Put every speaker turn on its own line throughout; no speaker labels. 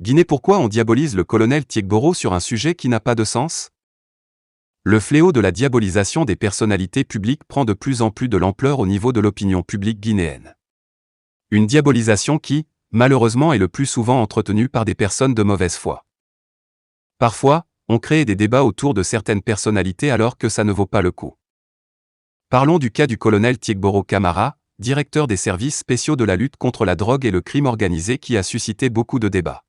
Guinée, pourquoi on diabolise le colonel Tiegboro sur un sujet qui n'a pas de sens? Le fléau de la diabolisation des personnalités publiques prend de plus en plus de l'ampleur au niveau de l'opinion publique guinéenne. Une diabolisation qui, malheureusement, est le plus souvent entretenue par des personnes de mauvaise foi. Parfois, on crée des débats autour de certaines personnalités alors que ça ne vaut pas le coup. Parlons du cas du colonel Tiegboro Camara, directeur des services spéciaux de la lutte contre la drogue et le crime organisé qui a suscité beaucoup de débats.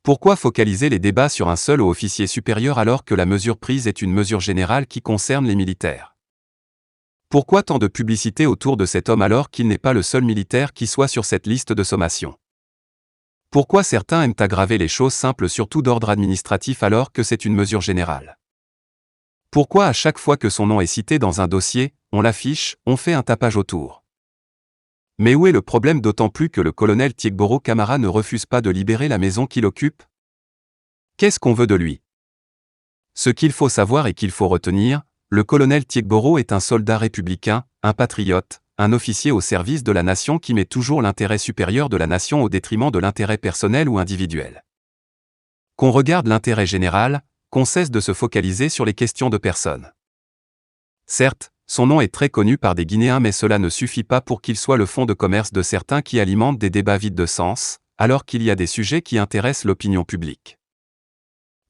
Pourquoi focaliser les débats sur un seul officier supérieur alors que la mesure prise est une mesure générale qui concerne les militaires? Pourquoi tant de publicité autour de cet homme alors qu'il n'est pas le seul militaire qui soit sur cette liste de sommation? Pourquoi certains aiment aggraver les choses simples surtout d'ordre administratif alors que c'est une mesure générale? Pourquoi à chaque fois que son nom est cité dans un dossier, on l'affiche, on fait un tapage autour? Mais où est le problème, d'autant plus que le colonel Tiegboro Camara ne refuse pas de libérer la maison qu'il occupe? Qu'est-ce qu'on veut de lui? Ce qu'il faut savoir et qu'il faut retenir, le colonel Tiegboro est un soldat républicain, un patriote, un officier au service de la nation qui met toujours l'intérêt supérieur de la nation au détriment de l'intérêt personnel ou individuel. Qu'on regarde l'intérêt général, qu'on cesse de se focaliser sur les questions de personnes. Certes, son nom est très connu par des Guinéens, mais cela ne suffit pas pour qu'il soit le fonds de commerce de certains qui alimentent des débats vides de sens, alors qu'il y a des sujets qui intéressent l'opinion publique.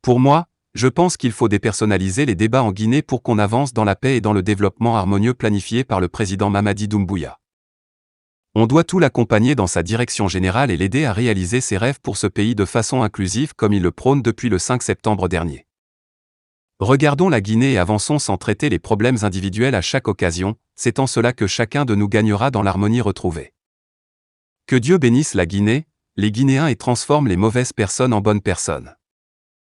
Pour moi, je pense qu'il faut dépersonnaliser les débats en Guinée pour qu'on avance dans la paix et dans le développement harmonieux planifié par le président Mamadi Doumbouya. On doit tout l'accompagner dans sa direction générale et l'aider à réaliser ses rêves pour ce pays de façon inclusive comme il le prône depuis le 5 septembre dernier. Regardons la Guinée et avançons sans traiter les problèmes individuels à chaque occasion, c'est en cela que chacun de nous gagnera dans l'harmonie retrouvée. Que Dieu bénisse la Guinée, les Guinéens et transforme les mauvaises personnes en bonnes personnes.